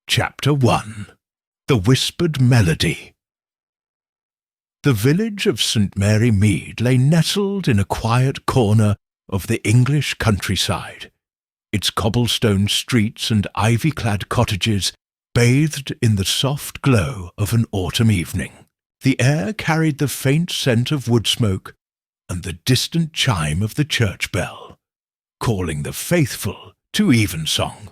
Chapter 1. The Whispered Melody. The village of St. Mary Mead lay nestled in a quiet corner of the English countryside, its cobblestone streets and ivy-clad cottages bathed in the soft glow of an autumn evening. The air carried the faint scent of wood smoke and the distant chime of the church bell, calling the faithful to evensong.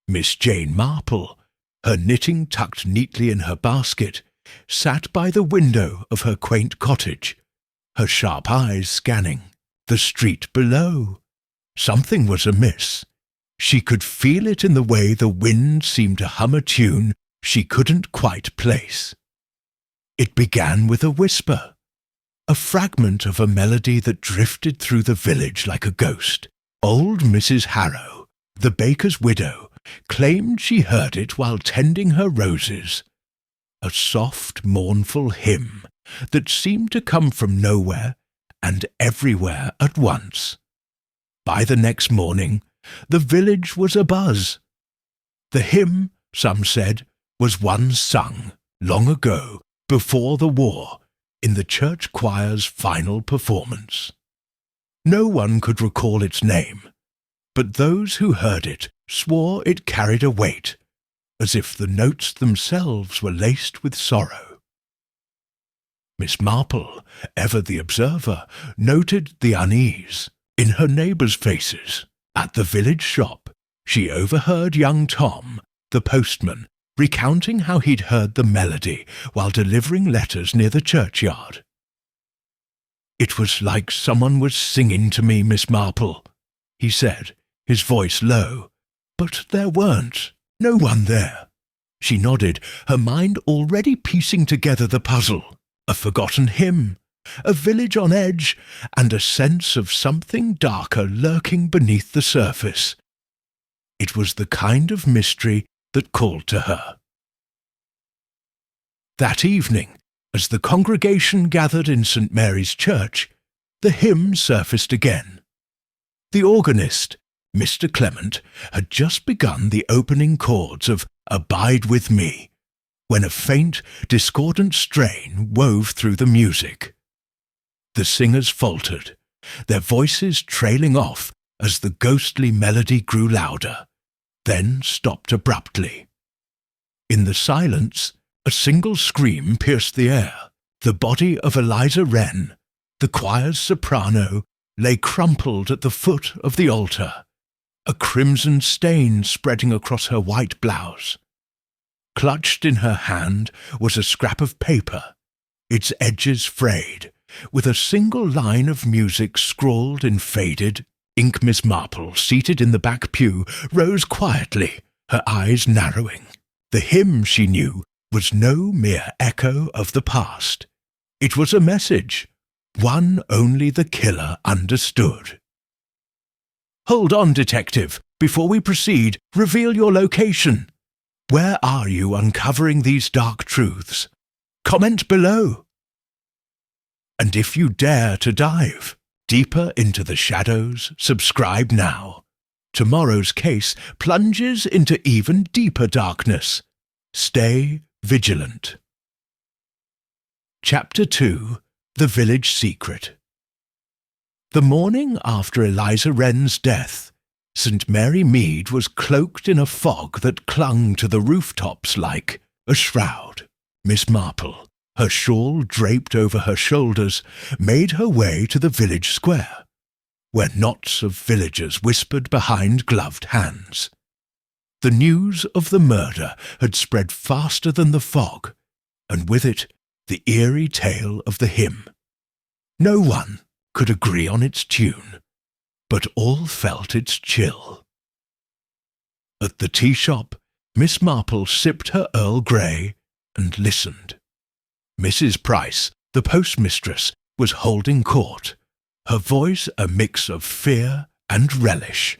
Miss Jane Marple, her knitting tucked neatly in her basket, sat by the window of her quaint cottage, her sharp eyes scanning the street below. Something was amiss. She could feel it in the way the wind seemed to hum a tune she couldn't quite place. It began with a whisper, a fragment of a melody that drifted through the village like a ghost. Old Mrs. Harrow, the baker's widow, claimed she heard it while tending her roses, a soft, mournful hymn that seemed to come from nowhere and everywhere at once. By the next morning, the village was abuzz. The hymn, some said, was one sung long ago, before the war, in the church choir's final performance. No one could recall its name, but those who heard it swore it carried a weight, as if the notes themselves were laced with sorrow. Miss Marple, ever the observer, noted the unease in her neighbours' faces. At the village shop, she overheard young Tom, the postman, recounting how he'd heard the melody while delivering letters near the churchyard. "It was like someone was singing to me, Miss Marple," he said, his voice low. "But there weren't. No one there." She nodded, her mind already piecing together the puzzle. A forgotten hymn, a village on edge, and a sense of something darker lurking beneath the surface. It was the kind of mystery that called to her. That evening, as the congregation gathered in St. Mary's Church, the hymn surfaced again. The organist, Mr. Clement, had just begun the opening chords of "Abide with Me," when a faint, discordant strain wove through the music. The singers faltered, their voices trailing off as the ghostly melody grew louder, then stopped abruptly. In the silence, a single scream pierced the air. The body of Eliza Wren, the choir's soprano, lay crumpled at the foot of the altar, a crimson stain spreading across her white blouse. Clutched in her hand was a scrap of paper, its edges frayed, with a single line of music scrawled in faded ink. Miss Marple, seated in the back pew, rose quietly, her eyes narrowing. The hymn, she knew, was no mere echo of the past. It was a message, one only the killer understood. "Hold on, detective. Before we proceed, reveal your location. Where are you uncovering these dark truths? Comment below. And if you dare to dive deeper into the shadows, subscribe now. Tomorrow's case plunges into even deeper darkness. Stay vigilant." Chapter 2. The Village Secret. The morning after Eliza Wren's death, St. Mary Mead was cloaked in a fog that clung to the rooftops like a shroud. Miss Marple, her shawl draped over her shoulders, made her way to the village square, where knots of villagers whispered behind gloved hands. The news of the murder had spread faster than the fog, and with it the eerie tale of the hymn. No one could agree on its tune, but all felt its chill. At the tea shop, Miss Marple sipped her Earl Grey and listened. Mrs. Price, the postmistress, was holding court, her voice a mix of fear and relish.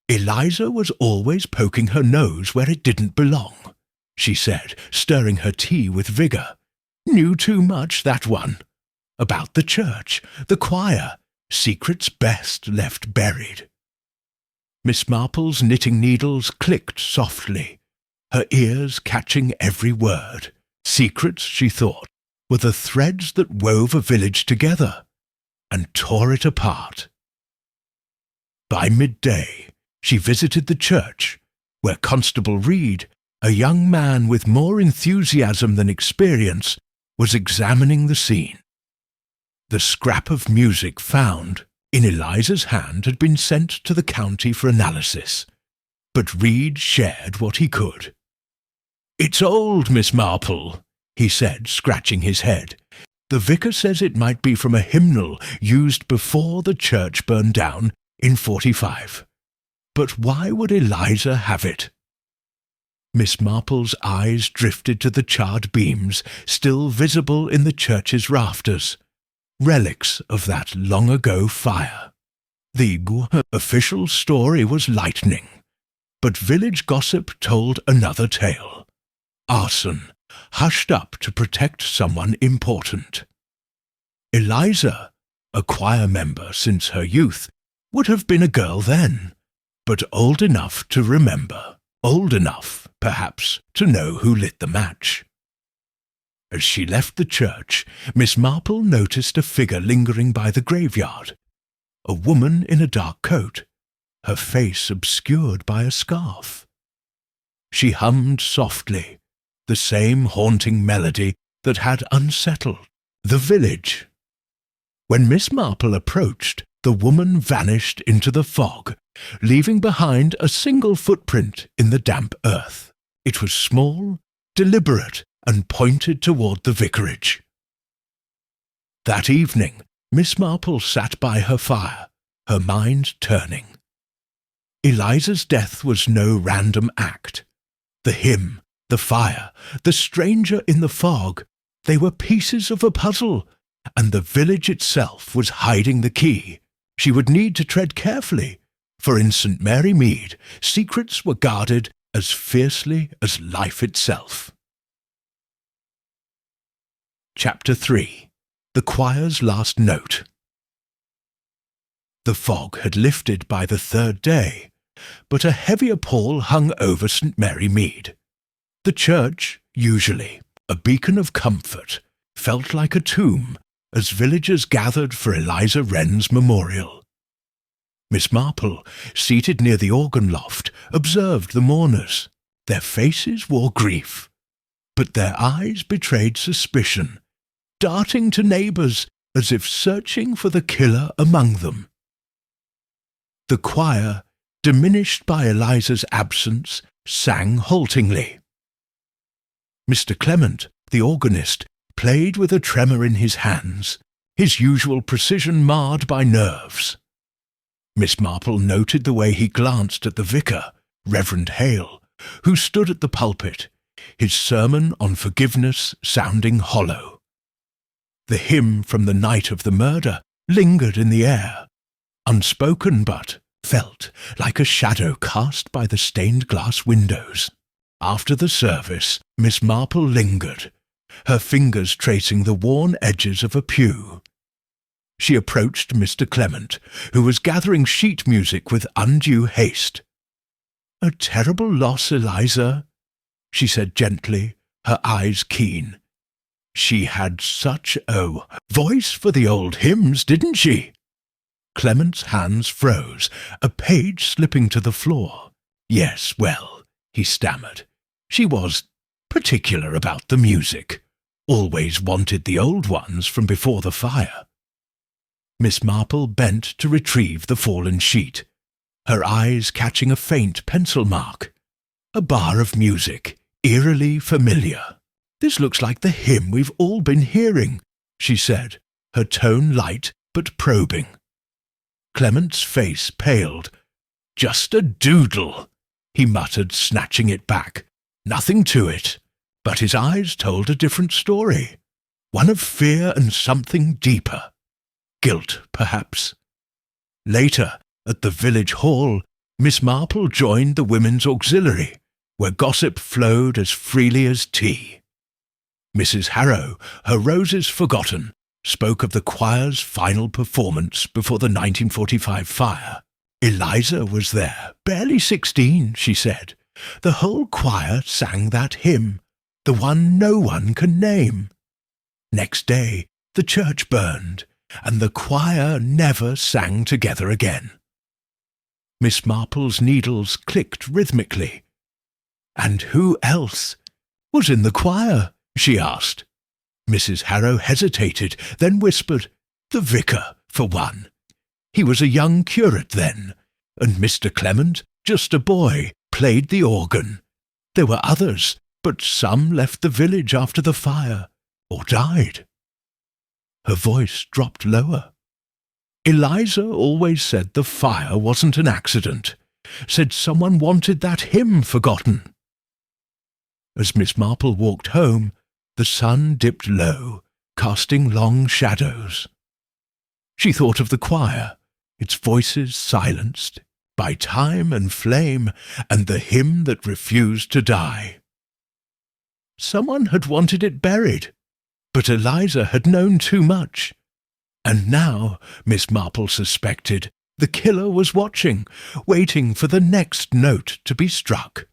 "Eliza was always poking her nose where it didn't belong," she said, stirring her tea with vigour. "Knew too much, that one. About the church, the choir, secrets best left buried." Miss Marple's knitting needles clicked softly, her ears catching every word. Secrets, she thought, were the threads that wove a village together and tore it apart. By midday, she visited the church, where Constable Reed, a young man with more enthusiasm than experience, was examining the scene. The scrap of music found in Eliza's hand had been sent to the county for analysis, but Reed shared what he could. "It's old, Miss Marple," he said, scratching his head. "The vicar says it might be from a hymnal used before the church burned down in 45. But why would Eliza have it?" Miss Marple's eyes drifted to the charred beams still visible in the church's rafters, relics of that long-ago fire. The official story was lightning, but village gossip told another tale. Arson, hushed up to protect someone important. Eliza, a choir member since her youth, would have been a girl then, but old enough to remember, old enough, perhaps, to know who lit the match. As she left the church, Miss Marple noticed a figure lingering by the graveyard, a woman in a dark coat, her face obscured by a scarf. She hummed softly, the same haunting melody that had unsettled the village. When Miss Marple approached, the woman vanished into the fog, leaving behind a single footprint in the damp earth. It was small, deliberate, and pointed toward the vicarage. That evening, Miss Marple sat by her fire, her mind turning. Eliza's death was no random act. The hymn, the fire, the stranger in the fog, they were pieces of a puzzle, and the village itself was hiding the key. She would need to tread carefully, for in St. Mary Mead, secrets were guarded as fiercely as life itself. Chapter 3. The Choir's Last Note. The fog had lifted by the third day, but a heavier pall hung over St. Mary Mead. The church, usually a beacon of comfort, felt like a tomb as villagers gathered for Eliza Wren's memorial. Miss Marple, seated near the organ loft, observed the mourners. Their faces wore grief, but their eyes betrayed suspicion, darting to neighbours as if searching for the killer among them. The choir, diminished by Eliza's absence, sang haltingly. Mr. Clement, the organist, played with a tremor in his hands, his usual precision marred by nerves. Miss Marple noted the way he glanced at the vicar, Reverend Hale, who stood at the pulpit, his sermon on forgiveness sounding hollow. The hymn from the night of the murder lingered in the air, unspoken but felt like a shadow cast by the stained glass windows. After the service, Miss Marple lingered, her fingers tracing the worn edges of a pew. She approached Mr. Clement, who was gathering sheet music with undue haste. "A terrible loss, Eliza," she said gently, her eyes keen. "She had such a voice for the old hymns, didn't she?" Clement's hands froze, a page slipping to the floor. "Yes, well," he stammered. "She was particular about the music. Always wanted the old ones from before the fire." Miss Marple bent to retrieve the fallen sheet, her eyes catching a faint pencil mark. A bar of music, eerily familiar. "This looks like the hymn we've all been hearing," she said, her tone light but probing. Clement's face paled. "Just a doodle," he muttered, snatching it back. "Nothing to it." But his eyes told a different story, one of fear and something deeper. Guilt, perhaps. Later, at the village hall, Miss Marple joined the women's auxiliary, where gossip flowed as freely as tea. Mrs. Harrow, her roses forgotten, spoke of the choir's final performance before the 1945 fire. Eliza was there, barely 16, she said, The whole choir sang that hymn, the one no one can name. Next day the church burned, and the choir never sang together again. Miss Marple's needles clicked rhythmically. "And who else was in the choir?" she asked. Mrs. Harrow hesitated, then whispered, "The vicar, for one. He was a young curate then, and Mr. Clement, just a boy, played the organ. There were others, but some left the village after the fire, or died." Her voice dropped lower. "Eliza always said the fire wasn't an accident, said someone wanted that hymn forgotten." As Miss Marple walked home, the sun dipped low, casting long shadows. She thought of the choir, its voices silenced by time and flame, and the hymn that refused to die. Someone had wanted it buried, but Eliza had known too much. And now, Miss Marple suspected, the killer was watching, waiting for the next note to be struck.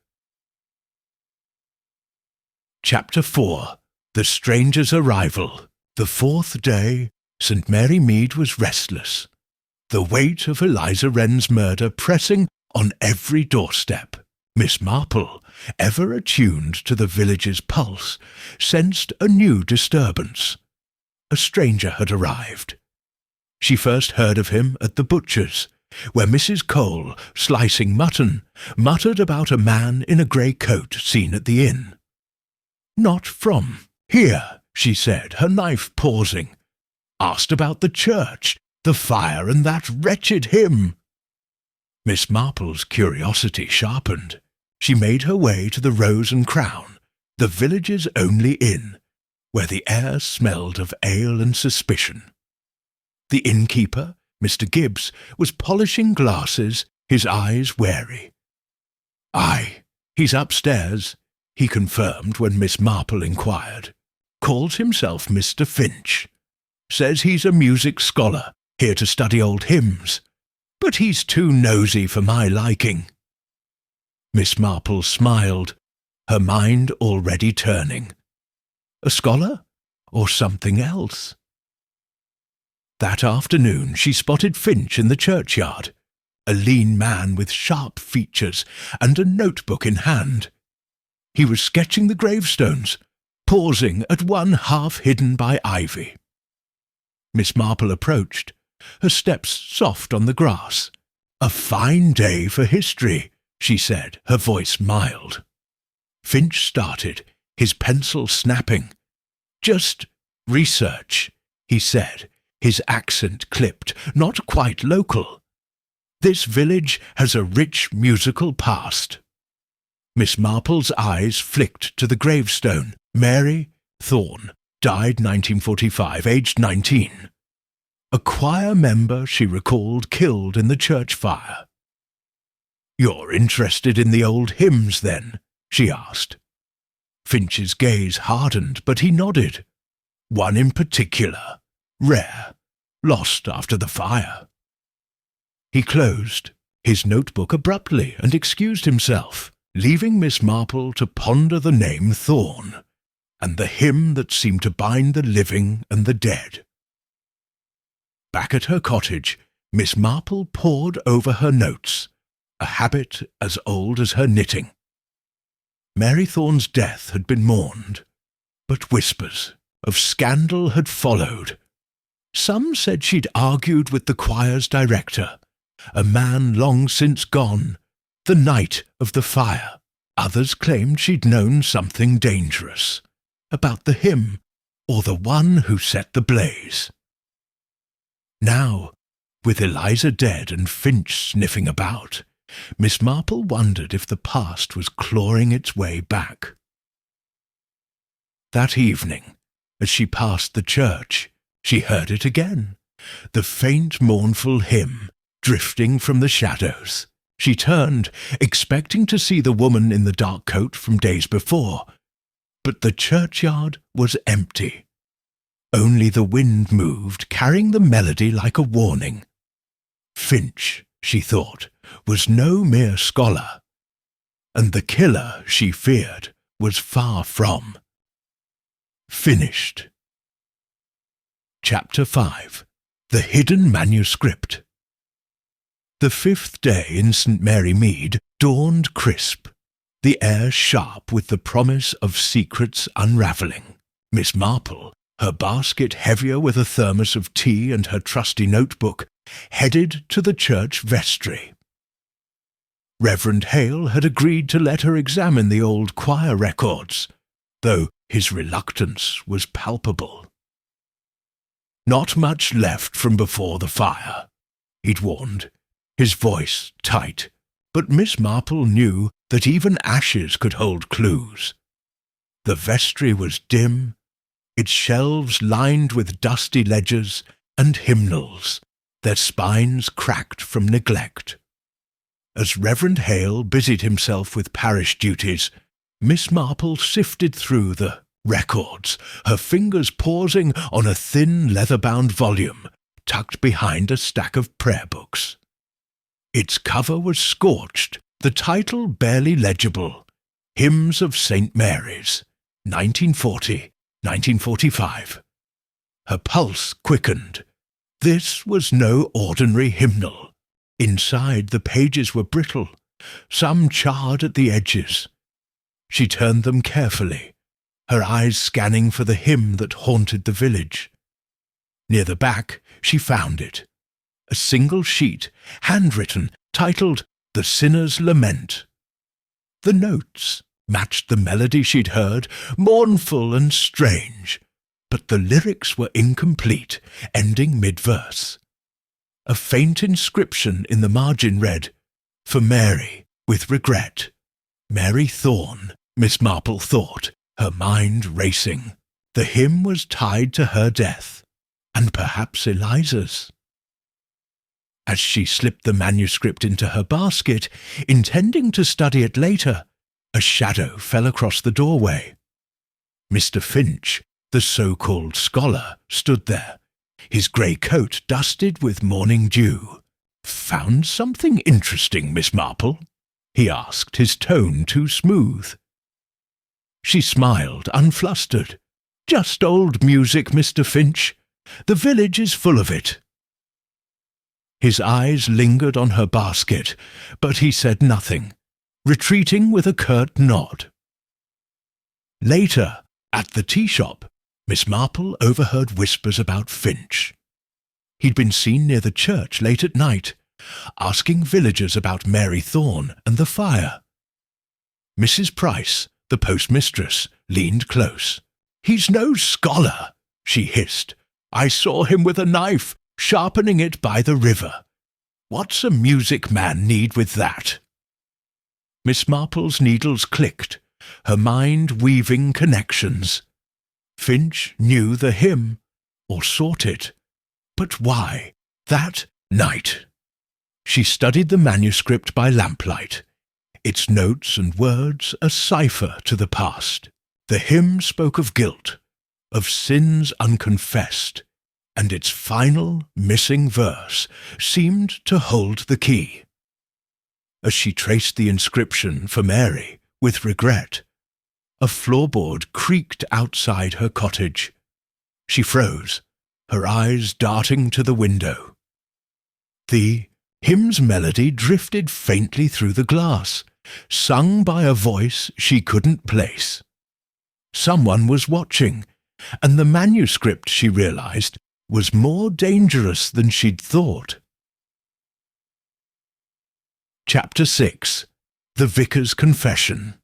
Chapter 4. The Stranger's Arrival. The fourth day, St. Mary Mead was restless, the weight of Eliza Wren's murder pressing on every doorstep. Miss Marple, ever attuned to the village's pulse, sensed a new disturbance. A stranger had arrived. She first heard of him at the butcher's, where Mrs. Cole, slicing mutton, muttered about a man in a grey coat seen at the inn. "Not from here," she said, her knife pausing. "Asked about the church, the fire, and that wretched hymn." Miss Marple's curiosity sharpened. She made her way to the Rose and Crown, the village's only inn, where the air smelled of ale and suspicion. The innkeeper, Mr. Gibbs, was polishing glasses, his eyes wary. "Aye, he's upstairs," he confirmed when Miss Marple inquired. "Calls himself Mr. Finch. Says he's a music scholar, here to study old hymns. But he's too nosy for my liking." Miss Marple smiled, her mind already turning. A scholar? Or something else? That afternoon she spotted Finch in the churchyard, a lean man with sharp features and a notebook in hand. He was sketching the gravestones, pausing at one half hidden by ivy. Miss Marple approached, her steps soft on the grass. "A fine day for history," she said, her voice mild. Finch started, his pencil snapping. "Just research," he said, his accent clipped, not quite local. "This village has a rich musical past." Miss Marple's eyes flicked to the gravestone. Mary Thorne, died 1945, aged 19. A choir member, she recalled, killed in the church fire. "You're interested in the old hymns, then?" she asked. Finch's gaze hardened, but he nodded. "One in particular, rare, lost after the fire." He closed his notebook abruptly and excused himself, leaving Miss Marple to ponder the name Thorne, and the hymn that seemed to bind the living and the dead. Back at her cottage, Miss Marple pored over her notes, a habit as old as her knitting. Mary Thorne's death had been mourned, but whispers of scandal had followed. Some said she'd argued with the choir's director, a man long since gone, the night of the fire. Others claimed she'd known something dangerous, about the hymn, or the one who set the blaze. Now, with Eliza dead and Finch sniffing about, Miss Marple wondered if the past was clawing its way back. That evening, as she passed the church, she heard it again, the faint mournful hymn drifting from the shadows. She turned, expecting to see the woman in the dark coat from days before, but the churchyard was empty. Only the wind moved, carrying the melody like a warning. Finch, she thought, was no mere scholar. and the killer she feared was far from. Finished. Chapter 5. The Hidden Manuscript. The 5th day in St. Mary Mead dawned crisp, the air sharp with the promise of secrets unravelling. Miss Marple, her basket heavier with a thermos of tea and her trusty notebook, headed to the church vestry. Reverend Hale had agreed to let her examine the old choir records, though his reluctance was palpable. Not much left from before the fire, he'd warned, his voice tight, but Miss Marple knew that even ashes could hold clues. The vestry was dim, its shelves lined with dusty ledgers and hymnals, their spines cracked from neglect. As Reverend Hale busied himself with parish duties, Miss Marple sifted through the records, her fingers pausing on a thin leather-bound volume tucked behind a stack of prayer books. Its cover was scorched, the title barely legible, Hymns of St. Mary's, 1940-1945. Her pulse quickened. This was no ordinary hymnal. Inside, the pages were brittle, some charred at the edges. She turned them carefully, her eyes scanning for the hymn that haunted the village. Near the back, she found it. A single sheet, handwritten, titled The Sinner's Lament. The notes matched the melody she'd heard, mournful and strange, but the lyrics were incomplete, ending mid-verse. A faint inscription in the margin read, "For Mary, with regret." Mary Thorne, Miss Marple thought, her mind racing. The hymn was tied to her death, and perhaps Eliza's. As she slipped the manuscript into her basket, intending to study it later, a shadow fell across the doorway. Mr. Finch, the so-called scholar, stood there, his grey coat dusted with morning dew. "Found something interesting, Miss Marple?" he asked, his tone too smooth. She smiled, unflustered. "Just old music, Mr. Finch. The village is full of it." His eyes lingered on her basket, but he said nothing, retreating with a curt nod. Later, at the tea shop, Miss Marple overheard whispers about Finch. He'd been seen near the church late at night, asking villagers about Mary Thorne and the fire. Mrs. Price, the postmistress, leaned close. "He's no scholar," she hissed. "I saw him with a knife, sharpening it by the river. What's a music man need with that?" Miss Marple's needles clicked, her mind weaving connections. Finch knew the hymn, or sought it. But why? That night. She studied the manuscript by lamplight, its notes and words a cipher to the past. The hymn spoke of guilt, of sins unconfessed, and its final, missing verse seemed to hold the key. As she traced the inscription for Mary, with regret, a floorboard creaked outside her cottage. She froze, her eyes darting to the window. The hymn's melody drifted faintly through the glass, sung by a voice she couldn't place. Someone was watching, and the manuscript, she realized, was more dangerous than she'd thought. Chapter 6. The Vicar's Confession.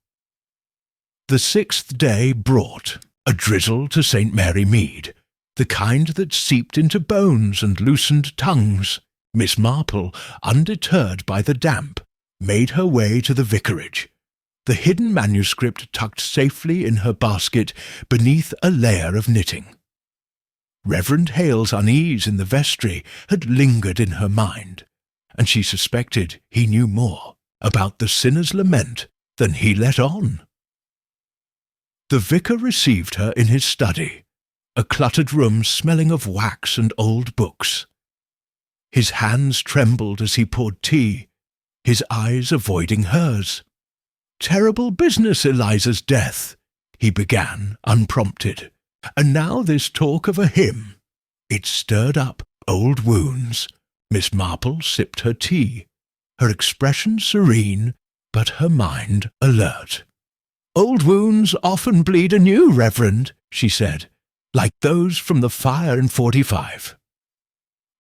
The 6th day brought a drizzle to St. Mary Mead, the kind that seeped into bones and loosened tongues. Miss Marple, undeterred by the damp, made her way to the vicarage, the hidden manuscript tucked safely in her basket beneath a layer of knitting. Reverend Hale's unease in the vestry had lingered in her mind, and she suspected he knew more about the sinner's lament than he let on. The vicar received her in his study, a cluttered room smelling of wax and old books. His hands trembled as he poured tea, his eyes avoiding hers. Terrible business, Eliza's death, he began, unprompted. And now this talk of a hymn. It stirred up old wounds. Miss Marple sipped her tea, her expression serene, but her mind alert. Old wounds often bleed anew, Reverend, she said, like those from the fire in 45.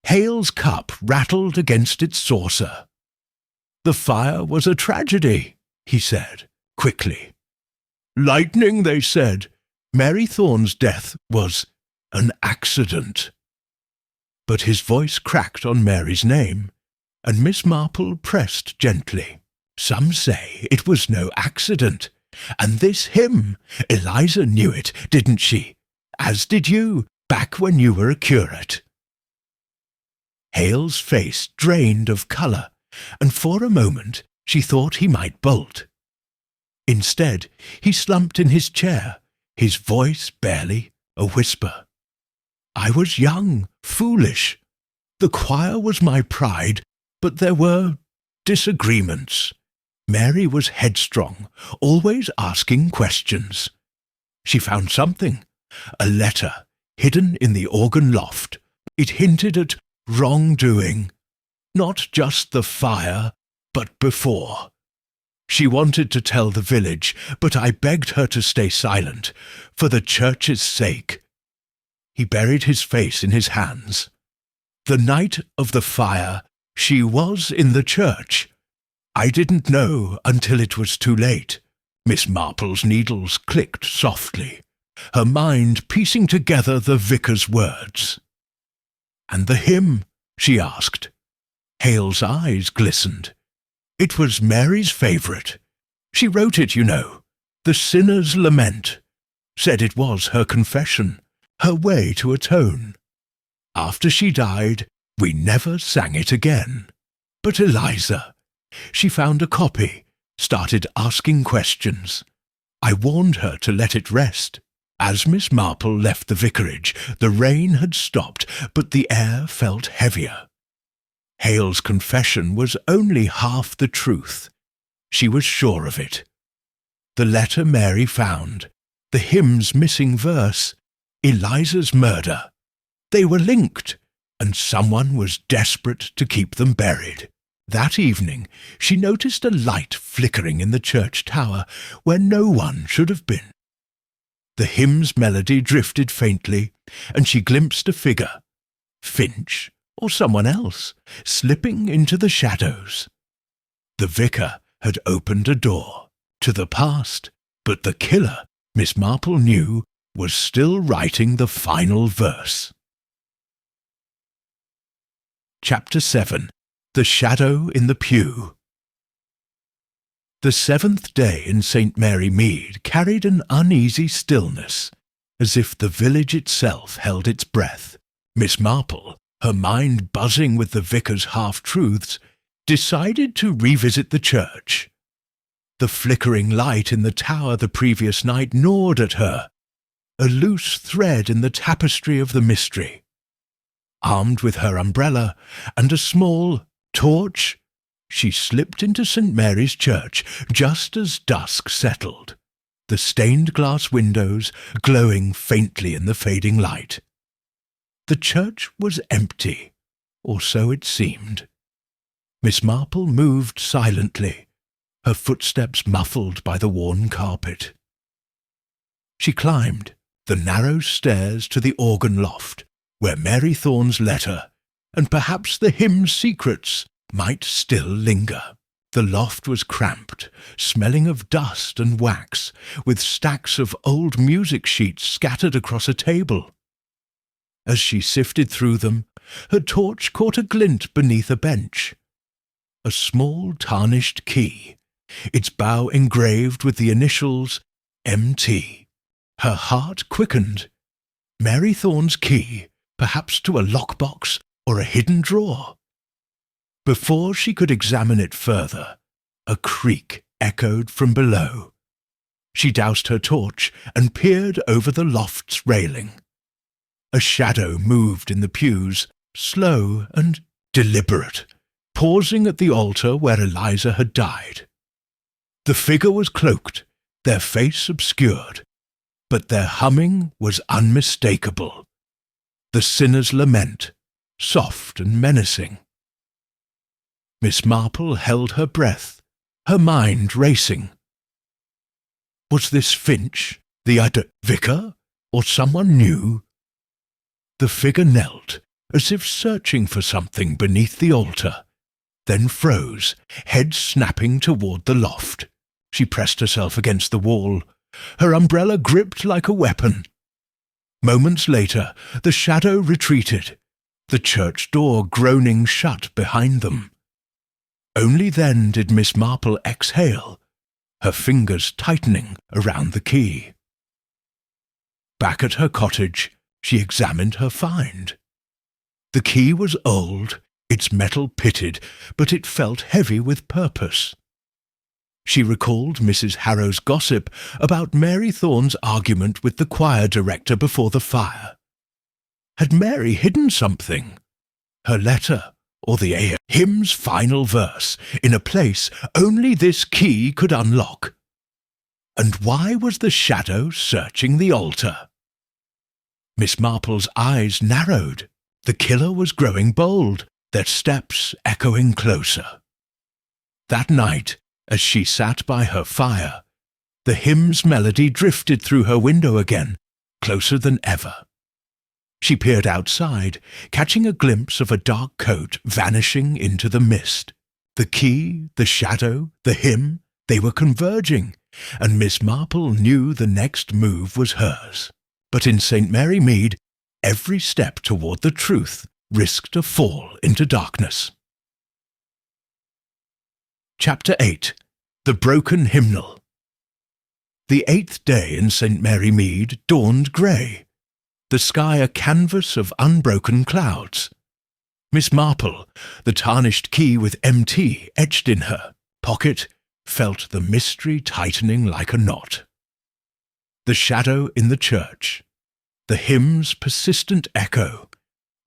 Hale's cup rattled against its saucer. The fire was a tragedy, he said, quickly. Lightning, they said. Mary Thorne's death was an accident. But his voice cracked on Mary's name, and Miss Marple pressed gently. Some say it was no accident. And this hymn, Eliza knew it, didn't she? As did you, back when you were a curate. Hale's face drained of colour, and for a moment she thought he might bolt. Instead, he slumped in his chair, his voice barely a whisper. I was young, foolish. The choir was my pride, but there were disagreements. Mary was headstrong, always asking questions. She found something, a letter, hidden in the organ loft. It hinted at wrongdoing, not just the fire, but before. She wanted to tell the village, but I begged her to stay silent, for the church's sake. He buried his face in his hands. The night of the fire, she was in the church. I didn't know until it was too late. Miss Marple's needles clicked softly, her mind piecing together the vicar's words. And the hymn, she asked. Hale's eyes glistened. It was Mary's favourite. She wrote it, you know, The Sinner's Lament. Said it was her confession, her way to atone. After she died, we never sang it again. But Eliza, she found a copy, started asking questions. I warned her to let it rest. As Miss Marple left the vicarage, the rain had stopped, but the air felt heavier. Hale's confession was only half the truth. She was sure of it. The letter Mary found, the hymn's missing verse, Eliza's murder. They were linked, and someone was desperate to keep them buried. That evening, she noticed a light flickering in the church tower where no one should have been. The hymn's melody drifted faintly, and she glimpsed a figure, Finch or someone else, slipping into the shadows. The vicar had opened a door to the past, but the killer, Miss Marple knew, was still writing the final verse. Chapter 7. The Shadow in the Pew. The seventh day in St. Mary Mead carried an uneasy stillness, as if the village itself held its breath. Miss Marple, her mind buzzing with the vicar's half-truths, decided to revisit the church. The flickering light in the tower the previous night gnawed at her, a loose thread in the tapestry of the mystery. Armed with her umbrella and a small torch, she slipped into St. Mary's Church just as dusk settled, the stained glass windows glowing faintly in the fading light. The church was empty, or so it seemed. Miss Marple moved silently, her footsteps muffled by the worn carpet. She climbed the narrow stairs to the organ loft, where Mary Thorne's letter, and perhaps the hymn's secrets, might still linger. The loft was cramped, smelling of dust and wax, with stacks of old music sheets scattered across a table. As she sifted through them, her torch caught a glint beneath a bench. A small tarnished key, its bow engraved with the initials M.T. Her heart quickened. Mary Thorne's key, perhaps to a lockbox or a hidden drawer. Before she could examine it further, a creak echoed from below. She doused her torch and peered over the loft's railing. A shadow moved in the pews, slow and deliberate, pausing at the altar where Eliza had died. The figure was cloaked, their face obscured, but their humming was unmistakable. The sinner's lament, soft and menacing. Miss Marple held her breath, her mind racing. Was this Finch, the vicar, or someone new? The figure knelt, as if searching for something beneath the altar, then froze, head snapping toward the loft. She pressed herself against the wall, her umbrella gripped like a weapon. Moments later, the shadow retreated, the church door groaning shut behind them. Only then did Miss Marple exhale, her fingers tightening around the key. Back at her cottage, she examined her find. The key was old, its metal pitted, but it felt heavy with purpose. She recalled Mrs. Harrow's gossip about Mary Thorne's argument with the choir director before the fire. Had Mary hidden something? Her letter, or the hymn's final verse, in a place only this key could unlock? And why was the shadow searching the altar? Miss Marple's eyes narrowed. The killer was growing bold, their steps echoing closer. That night, as she sat by her fire, the hymn's melody drifted through her window again, closer than ever. She peered outside, catching a glimpse of a dark coat vanishing into the mist. The key, the shadow, the hymn, they were converging, and Miss Marple knew the next move was hers. But in St. Mary Mead, every step toward the truth risked a fall into darkness. Chapter 8. The Broken Hymnal. The 8th day in St. Mary Mead dawned grey, the sky a canvas of unbroken clouds. Miss Marple, the tarnished key with MT etched in her pocket, felt the mystery tightening like a knot. The shadow in the church, the hymn's persistent echo,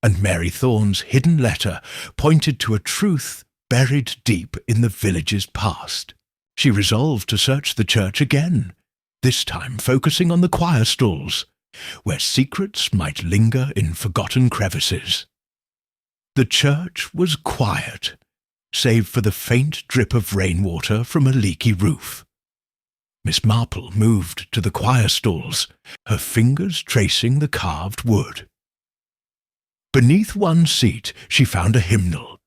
and Mary Thorne's hidden letter pointed to a truth buried deep in the village's past. She resolved to search the church again, this time focusing on the choir stalls, where secrets might linger in forgotten crevices. The church was quiet, save for the faint drip of rainwater from a leaky roof. Miss Marple moved to the choir stalls, her fingers tracing the carved wood. Beneath one seat she found a hymnal,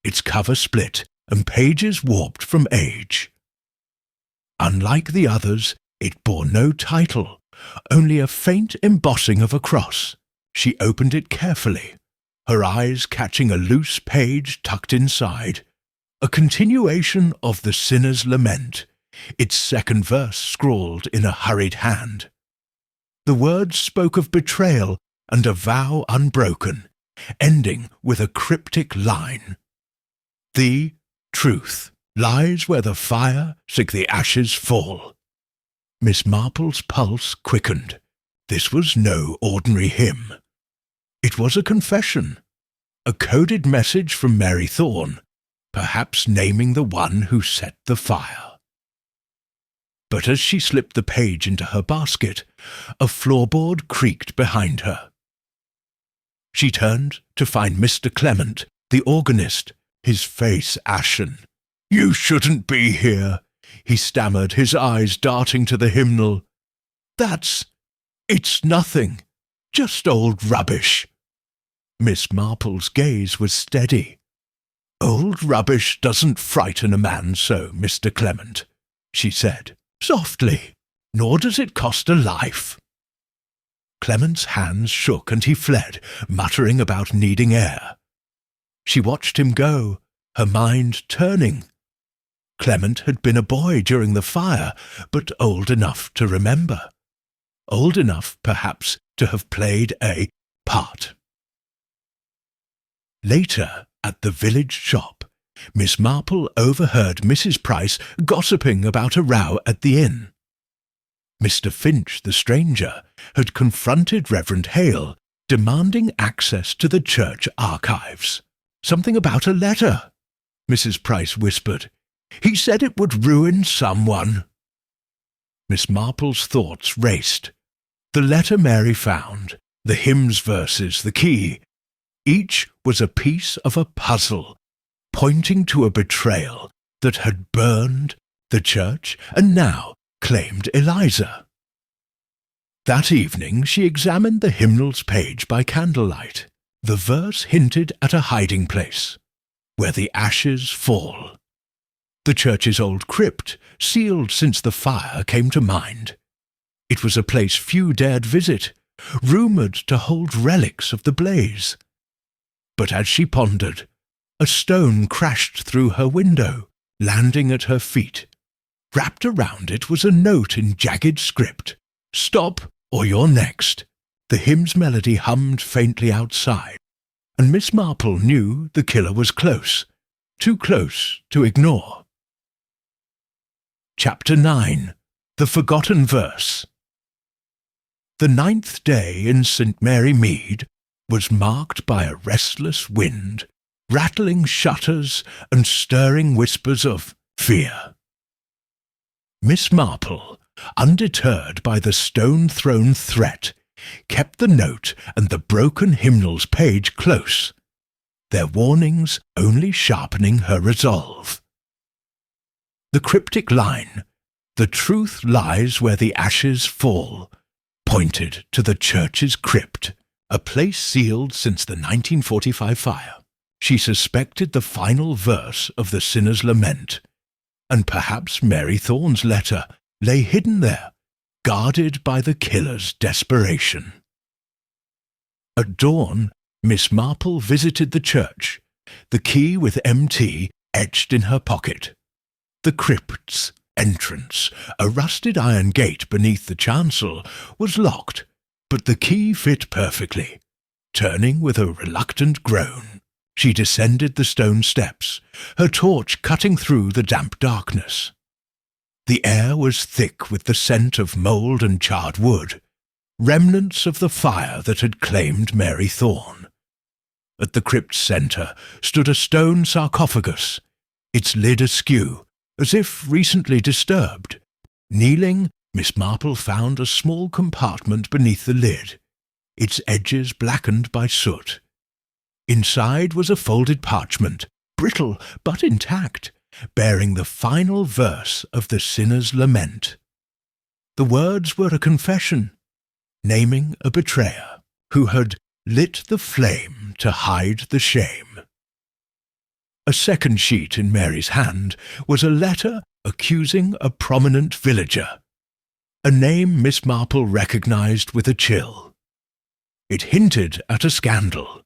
its cover split and pages warped from age. Unlike the others, it bore no title, only a faint embossing of a cross. She opened it carefully, her eyes catching a loose page tucked inside, a continuation of the sinner's lament, its second verse scrawled in a hurried hand. The words spoke of betrayal and a vow unbroken, ending with a cryptic line. The truth lies where the fire, sick the ashes fall. Miss Marple's pulse quickened. This was no ordinary hymn. It was a confession, a coded message from Mary Thorne, perhaps naming the one who set the fire. But as she slipped the page into her basket, a floorboard creaked behind her. She turned to find Mr. Clement, the organist, his face ashen. "You shouldn't be here," he stammered, his eyes darting to the hymnal. It's nothing, just old rubbish." Miss Marple's gaze was steady. "Old rubbish doesn't frighten a man so, Mr. Clement," she said, softly, "nor does it cost a life." Clement's hands shook and he fled, muttering about needing air. She watched him go, her mind turning. Clement had been a boy during the fire, but old enough to remember. Old enough, perhaps, to have played a part. Later, at the village shop, Miss Marple overheard Mrs. Price gossiping about a row at the inn. Mr. Finch, the stranger, had confronted Reverend Hale, demanding access to the church archives. "Something about a letter," Mrs. Price whispered. He said it would ruin someone. Miss Marple's thoughts raced. The letter Mary found, the hymn's verses, the key, each was a piece of a puzzle, pointing to a betrayal that had burned the church and now claimed Eliza. That evening she examined the hymnal's page by candlelight. The verse hinted at a hiding place, where the ashes fall. The church's old crypt, sealed since the fire, came to mind. It was a place few dared visit, rumoured to hold relics of the blaze. But as she pondered, a stone crashed through her window, landing at her feet. Wrapped around it was a note in jagged script. "Stop, or you're next." The hymn's melody hummed faintly outside, and Miss Marple knew the killer was close, too close to ignore. Chapter 9. The Forgotten Verse. The 9th day in St. Mary Mead was marked by a restless wind, rattling shutters and stirring whispers of fear. Miss Marple, undeterred by the stone-thrown threat, kept the note and the broken hymnal's page close, their warnings only sharpening her resolve. The cryptic line, "The truth lies where the ashes fall," pointed to the church's crypt, a place sealed since the 1945 fire. She suspected the final verse of the sinner's lament, and perhaps Mary Thorne's letter lay hidden there, guarded by the killer's desperation. At dawn, Miss Marple visited the church, the key with MT etched in her pocket. The crypt's entrance, a rusted iron gate beneath the chancel, was locked, but the key fit perfectly. Turning with a reluctant groan, she descended the stone steps, her torch cutting through the damp darkness. The air was thick with the scent of mould and charred wood, remnants of the fire that had claimed Mary Thorne. At the crypt's centre stood a stone sarcophagus, its lid askew, as if recently disturbed. Kneeling, Miss Marple found a small compartment beneath the lid, its edges blackened by soot. Inside was a folded parchment, brittle but intact, bearing the final verse of the sinner's lament. The words were a confession, naming a betrayer who had lit the flame to hide the shame. A second sheet in Mary's hand was a letter accusing a prominent villager, a name Miss Marple recognised with a chill. It hinted at a scandal,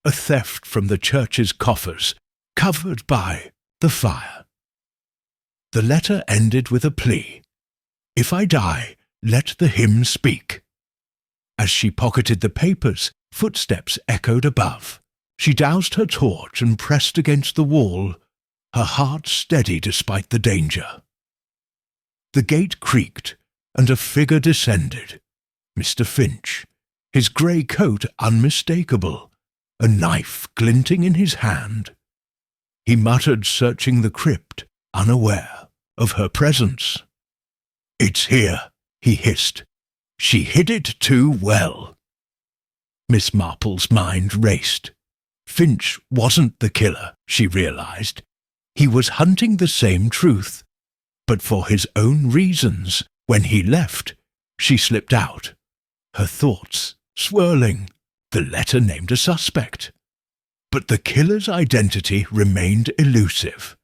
a theft from the church's coffers, covered by the fire. The letter ended with a plea. "If I die, let the hymn speak." As she pocketed the papers, footsteps echoed above. She doused her torch and pressed against the wall, her heart steady despite the danger. The gate creaked, and a figure descended. Mr. Finch, his grey coat unmistakable, a knife glinting in his hand. He muttered, searching the crypt, unaware of her presence. "It's here," he hissed. "She hid it too well." Miss Marple's mind raced. Finch wasn't the killer, she realised. He was hunting the same truth, but for his own reasons. When he left, she slipped out, her thoughts swirling. The letter named a suspect, but the killer's identity remained elusive.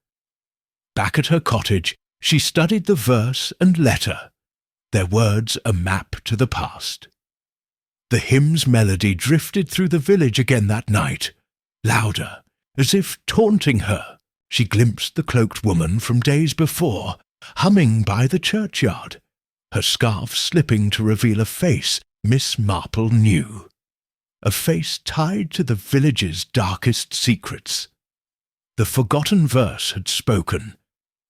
Back at her cottage, she studied the verse and letter, their words a map to the past. The hymn's melody drifted through the village again that night, louder, as if taunting her. She glimpsed the cloaked woman from days before, humming by the churchyard, her scarf slipping to reveal a face Miss Marple knew, a face tied to the village's darkest secrets. The forgotten verse had spoken,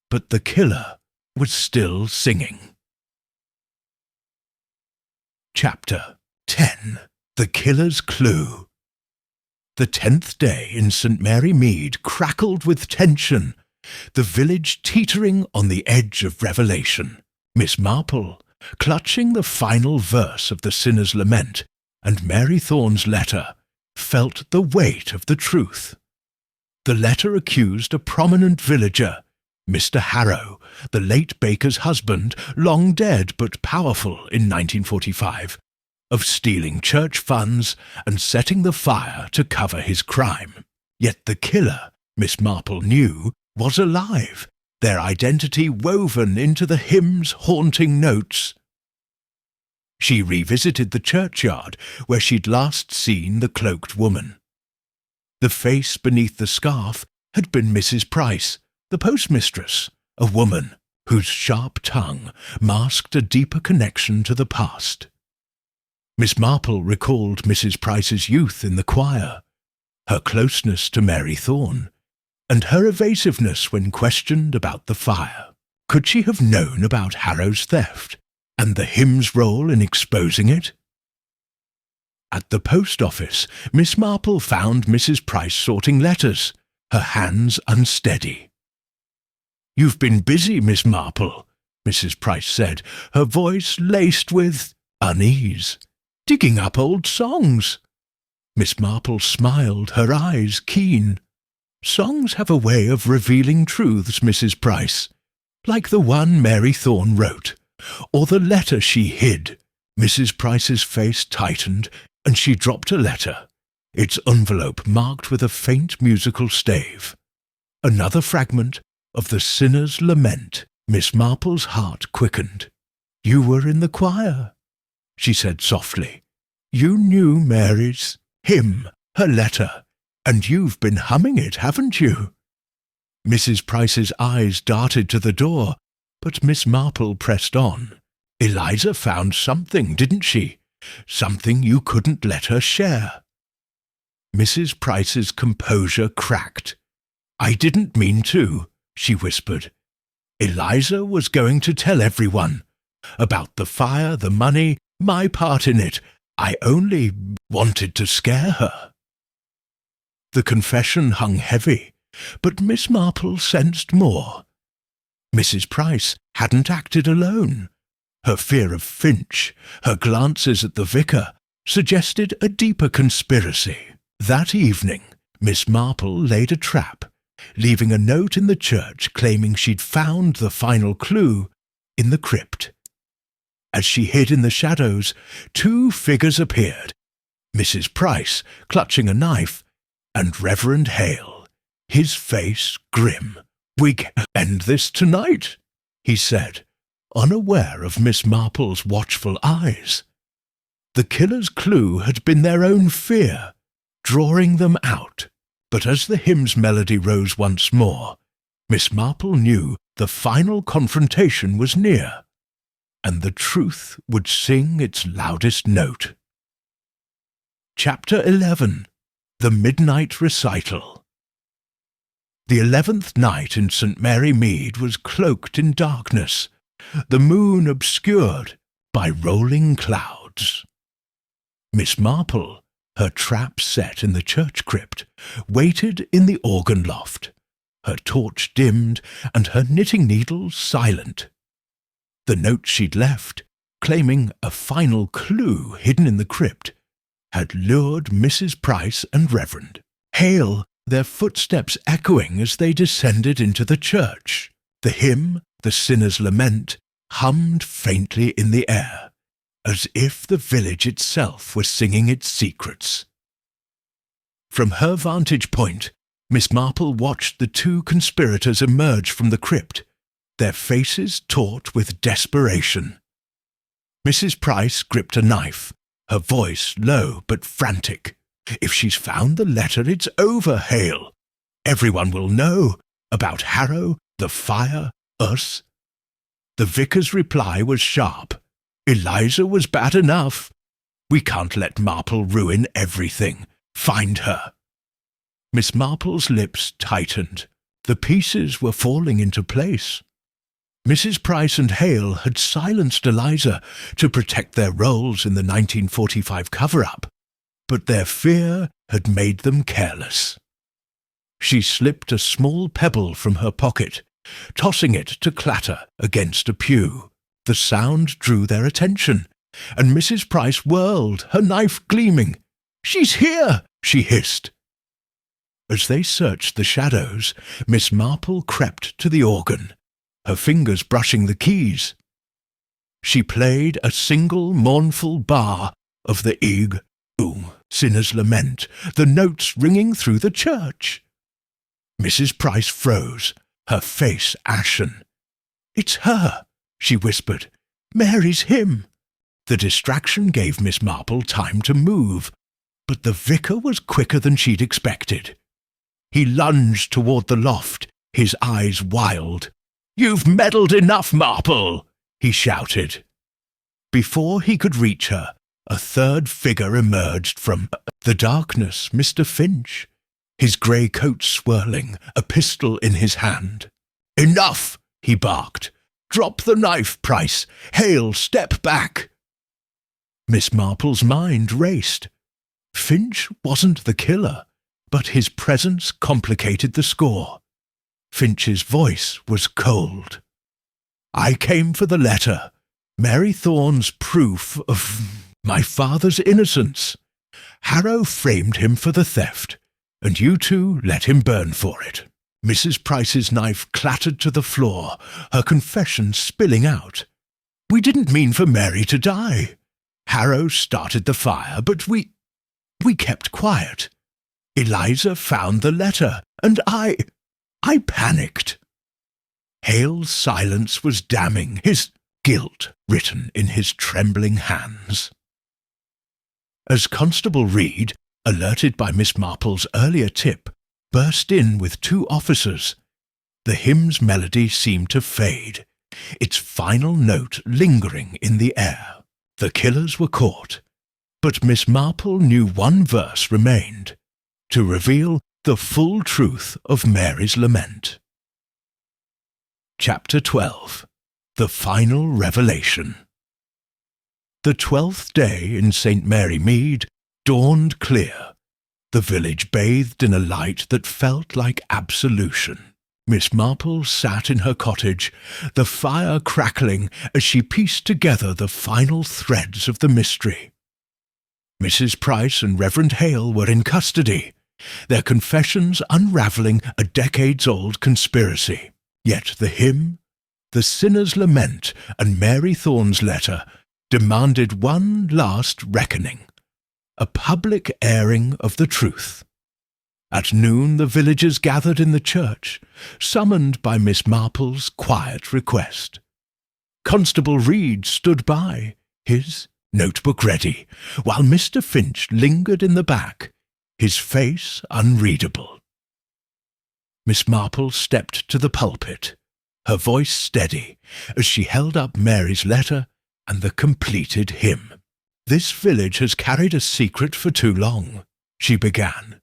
but the killer was still singing. Chapter 10. The Killer's Clue. The 10th day in St. Mary Mead crackled with tension the village teetering on the edge of revelation. Miss Marple, clutching the final verse of the Sinner's Lament and Mary Thorne's letter, felt the weight of the truth. The letter accused a prominent villager, Mr. Harrow, the late baker's husband, long dead but powerful in 1945, of stealing church funds and setting the fire to cover his crime. Yet the killer, Miss Marple knew, was alive, their identity woven into the hymn's haunting notes. She revisited the churchyard where she'd last seen the cloaked woman. The face beneath the scarf had been Mrs. Price, the postmistress, a woman whose sharp tongue masked a deeper connection to the past. Miss Marple recalled Mrs. Price's youth in the choir, her closeness to Mary Thorne, and her evasiveness when questioned about the fire. Could she have known about Harrow's theft and the hymn's role in exposing it? At the post office, Miss Marple found Mrs. Price sorting letters, her hands unsteady. "You've been busy, Miss Marple," Mrs. Price said, her voice laced with unease. "Digging up old songs." Miss Marple smiled, her eyes keen. "Songs have a way of revealing truths, Mrs. Price, like the one Mary Thorne wrote, or the letter she hid." Mrs. Price's face tightened, and she dropped a letter, its envelope marked with a faint musical stave. Another fragment of the Sinner's Lament. Miss Marple's heart quickened. "You were in the choir," she said softly. "You knew Mary's hymn, her letter, and you've been humming it, haven't you?" Mrs. Price's eyes darted to the door, but Miss Marple pressed on. "Eliza found something, didn't she? Something you couldn't let her share." Mrs. Price's composure cracked. "I didn't mean to," she whispered. "Eliza was going to tell everyone. About the fire, the money, my part in it. I only wanted to scare her." The confession hung heavy, but Miss Marple sensed more. Mrs. Price hadn't acted alone. Her fear of Finch, her glances at the vicar, suggested a deeper conspiracy. That evening, Miss Marple laid a trap, leaving a note in the church claiming she'd found the final clue in the crypt. As she hid in the shadows, two figures appeared, Mrs. Price clutching a knife, and Reverend Hale, his face grim. "We can end this tonight," he said, unaware of Miss Marple's watchful eyes. The killer's clue had been their own fear, drawing them out. But as the hymn's melody rose once more, Miss Marple knew the final confrontation was near, and the truth would sing its loudest note. Chapter 11. The Midnight Recital. The 11th night in St. Mary Mead was cloaked in darkness, the moon obscured by rolling clouds. Miss Marple, her trap set in the church crypt, waited in the organ loft, her torch dimmed and her knitting needle silent. The note she'd left, claiming a final clue hidden in the crypt, had lured Mrs. Price and Reverend Hale, their footsteps echoing as they descended into the church. The hymn, the Sinner's Lament, hummed faintly in the air, as if the village itself were singing its secrets. From her vantage point, Miss Marple watched the two conspirators emerge from the crypt, their faces taut with desperation. Mrs. Price gripped a knife, her voice low but frantic. "If she's found the letter, it's over, Hale. Everyone will know about Harrow, the fire, us." The vicar's reply was sharp. "Eliza was bad enough. We can't let Marple ruin everything. Find her." Miss Marple's lips tightened. The pieces were falling into place. Mrs. Price and Hale had silenced Eliza to protect their roles in the 1945 cover-up, but their fear had made them careless. She slipped a small pebble from her pocket, tossing it to clatter against a pew. The sound drew their attention, and Mrs. Price whirled, her knife gleaming. "She's here!" she hissed. As they searched the shadows, Miss Marple crept to the organ, her fingers brushing the keys. She played a single mournful bar of the Ig, Sinner's Lament, the notes ringing through the church. Mrs. Price froze, her face ashen. "It's her," she whispered. "Mary's hymn." The distraction gave Miss Marple time to move, but the vicar was quicker than she'd expected. He lunged toward the loft, his eyes wild. "You've meddled enough, Marple!" he shouted. Before he could reach her, a third figure emerged from the darkness, Mr. Finch, his grey coat swirling, a pistol in his hand. "Enough!" he barked. "Drop the knife, Price. Hale, step back." Miss Marple's mind raced. Finch wasn't the killer, but his presence complicated the score. Finch's voice was cold. "I came for the letter. Mary Thorne's proof of my father's innocence. Harrow framed him for the theft, and you two let him burn for it." Mrs. Price's knife clattered to the floor, her confession spilling out. "We didn't mean for Mary to die. Harrow started the fire, but we kept quiet. Eliza found the letter, and I panicked." Hale's silence was damning, his guilt written in his trembling hands. As Constable Reed, alerted by Miss Marple's earlier tip, burst in with 2 officers, the hymn's melody seemed to fade, its final note lingering in the air. The killers were caught, but Miss Marple knew one verse remained, to reveal the full truth of Mary's lament. Chapter 12. The Final Revelation. The 12th day in St. Mary Mead dawned clear. The village bathed in a light that felt like absolution. Miss Marple sat in her cottage, the fire crackling as she pieced together the final threads of the mystery. Mrs. Price and Reverend Hale were in custody, their confessions unravelling a decades-old conspiracy. Yet the hymn, the Sinner's Lament, and Mary Thorne's letter demanded one last reckoning, a public airing of the truth. At noon the villagers gathered in the church, summoned by Miss Marple's quiet request. Constable Reed stood by, his notebook ready, while Mr. Finch lingered in the back, his face unreadable. Miss Marple stepped to the pulpit, her voice steady, as she held up Mary's letter and the completed hymn. "This village has carried a secret for too long," she began.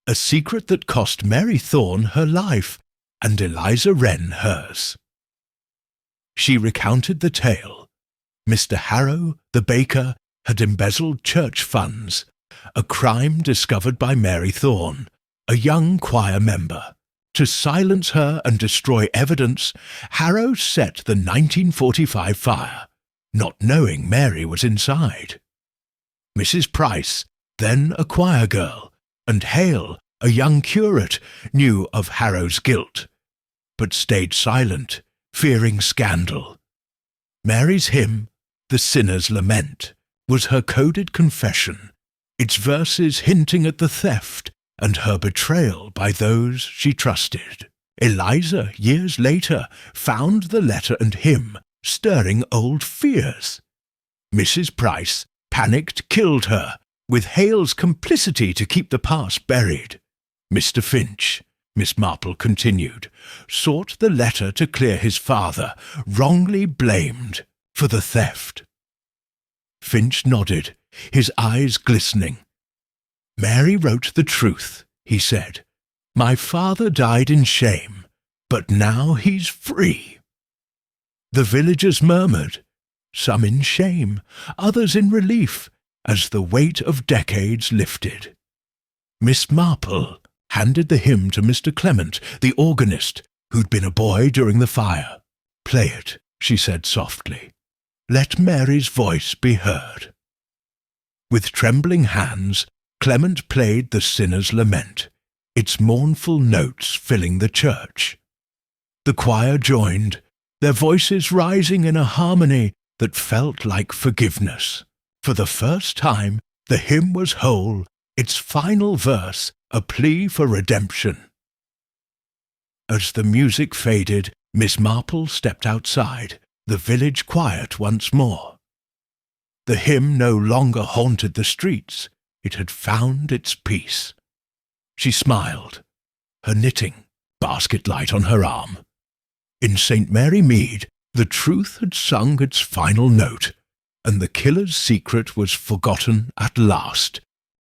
"A secret that cost Mary Thorne her life and Eliza Wren hers." She recounted the tale. Mr. Harrow, the baker, had embezzled church funds, a crime discovered by Mary Thorne, a young choir member. To silence her and destroy evidence, Harrow set the 1945 fire, not knowing Mary was inside. Mrs. Price, then a choir girl, and Hale, a young curate, knew of Harrow's guilt, but stayed silent, fearing scandal. Mary's hymn, The Sinner's Lament, was her coded confession, its verses hinting at the theft and her betrayal by those she trusted. Eliza, years later, found the letter and hymn stirring old fears. Mrs. Price, panicked, killed her, with Hale's complicity to keep the past buried. Mr. Finch, Miss Marple continued, sought the letter to clear his father, wrongly blamed for the theft. Finch nodded, his eyes glistening. "Mary wrote the truth," he said. "My father died in shame, but now he's free." The villagers murmured, some in shame, others in relief, as the weight of decades lifted. Miss Marple handed the hymn to Mr. Clement, the organist, who'd been a boy during the fire. "Play it," she said softly. "Let Mary's voice be heard." With trembling hands, Clement played the Sinner's Lament, its mournful notes filling the church. The choir joined, their voices rising in a harmony that felt like forgiveness. For the first time, the hymn was whole, its final verse a plea for redemption. As the music faded, Miss Marple stepped outside, the village quiet once more. The hymn no longer haunted the streets. It had found its peace. She smiled, her knitting, basket light on her arm. In St. Mary Mead, the truth had sung its final note, and the killer's secret was forgotten at last.